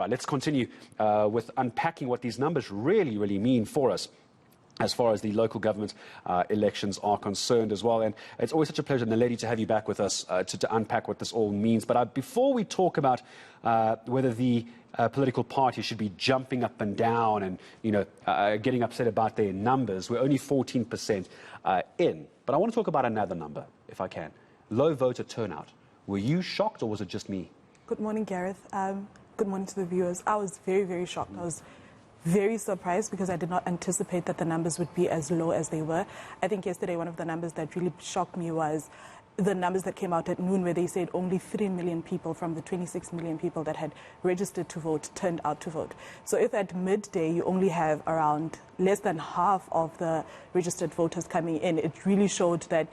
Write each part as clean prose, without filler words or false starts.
Right, let's continue with unpacking what these numbers really mean for us as far as the local government elections are concerned as well. And it's always such a pleasure, Naledi, to have you back with us to unpack what this all means. But before we talk about whether the political party should be jumping up and down and, getting upset about their numbers, we're only 14% in. But I want to talk about another number, if I can. Low voter turnout. Were you shocked or was it just me? Good morning, Gareth. Good morning to the viewers. I was very shocked. I was very surprised because I did not anticipate that the numbers would be as low as they were. I think yesterday one of the numbers that really shocked me was the numbers that came out at noon, where they said only 3 million people from the 26 million people that had registered to vote turned out to vote. So if at midday you only have around less than half of the registered voters coming in, it really showed that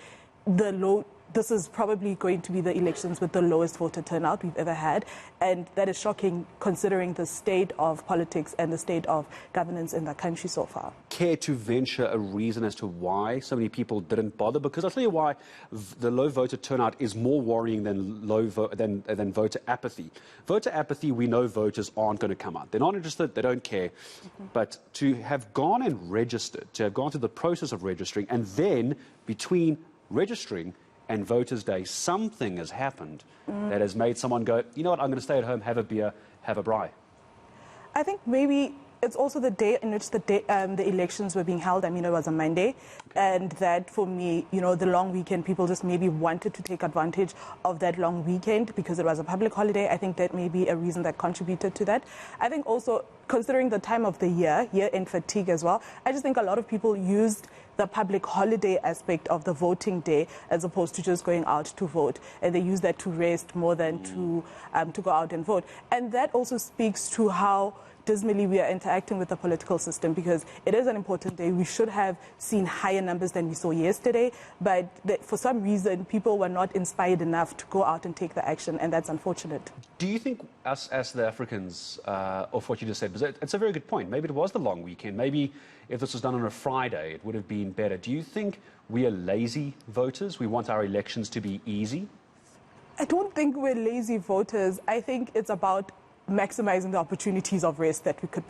this is probably going to be the elections with the lowest voter turnout we've ever had. And that is shocking considering the state of politics and the state of governance in the country so far. Care to venture a reason as to why so many people didn't bother? Because I'll tell you why the low voter turnout is more worrying than than voter apathy. Voter apathy, we know voters aren't going to come out. They're not interested, they don't care. But to have gone and registered, to have gone through the process of registering, and then between registering and Voters' Day, something has happened that has made someone go, you know what, I'm going to stay at home, have a beer, have a braai. I think maybe it's also the day in which the elections were being held. I mean, it was a Monday. And that, for me, the long weekend, people just maybe wanted to take advantage of that long weekend because it was a public holiday. I think that may be a reason that contributed to that. I think also, considering the time of the year-end fatigue as well, I just think a lot of people used the public holiday aspect of the voting day as opposed to just going out to vote. And they use that to rest more than to go out and vote. And that also speaks to how dismally we are interacting with the political system, because it is an important day. We should have seen higher numbers than we saw yesterday, but for some reason people were not inspired enough to go out and take the action, and that's unfortunate. Do you think us as the Africans, of what you just said, because it's a very good point, maybe it was the long weekend, maybe if this was done on a Friday it would have been better. Do you think we are lazy voters? We want our elections to be easy? I don't think we're lazy voters. I think it's about maximizing the opportunities of rest that we could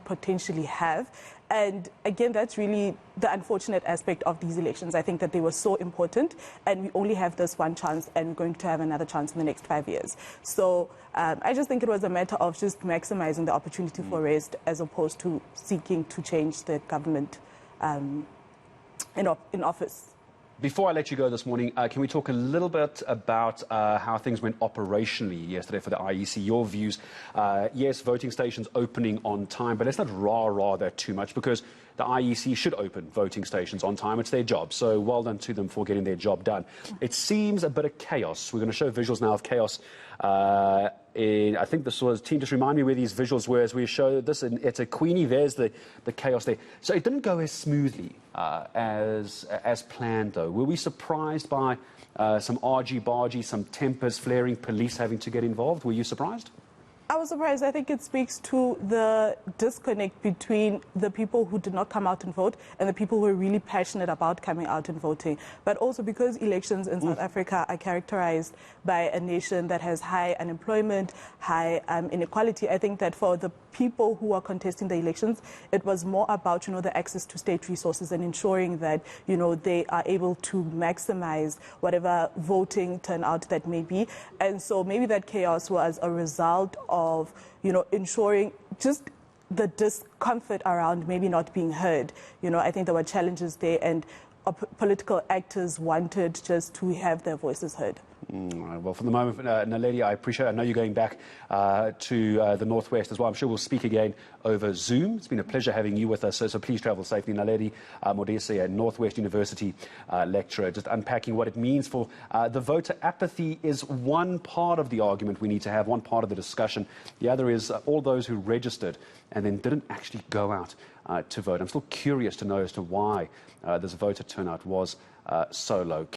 potentially have. And again, that's really the unfortunate aspect of these elections. I think that they were so important, and we only have this one chance, and we're going to have another chance in the next 5 years. So I just think it was a matter of just maximizing the opportunity for rest as opposed to seeking to change the government in office. Before I let you go this morning, can we talk a little bit about how things went operationally yesterday for the IEC? Your views. Yes, voting stations opening on time, but let's not rah that too much, because the IEC should open voting stations on time. It's their job. So well done to them for getting their job done. It seems a bit of chaos. We're going to show visuals now of chaos. I think this was, team, just remind me where these visuals were as we show this. It's a Queenie. There's the chaos there. So it didn't go as smoothly as planned, though. Were we surprised by some argy-bargy, some tempers flaring, police having to get involved? Were you surprised? I was surprised. I think it speaks to the disconnect between the people who did not come out and vote and the people who are really passionate about coming out and voting. But also because elections in South Africa are characterized by a nation that has high unemployment, high inequality, I think that for the people who are contesting the elections, it was more about, the access to state resources and ensuring that, they are able to maximize whatever voting turnout that may be. And so maybe that chaos was a result of, ensuring just the discomfort around maybe not being heard. I think there were challenges there, and political actors wanted just to have their voices heard. Well, for the moment, Naledi, I appreciate it. I know you're going back to the Northwest as well. I'm sure we'll speak again over Zoom. It's been a pleasure having you with us, so please travel safely. Naledi Modise, a Northwest University lecturer, just unpacking what it means for the voter apathy is one part of the argument we need to have, one part of the discussion. The other is all those who registered and then didn't actually go out to vote. I'm still curious to know as to why this voter turnout was so low.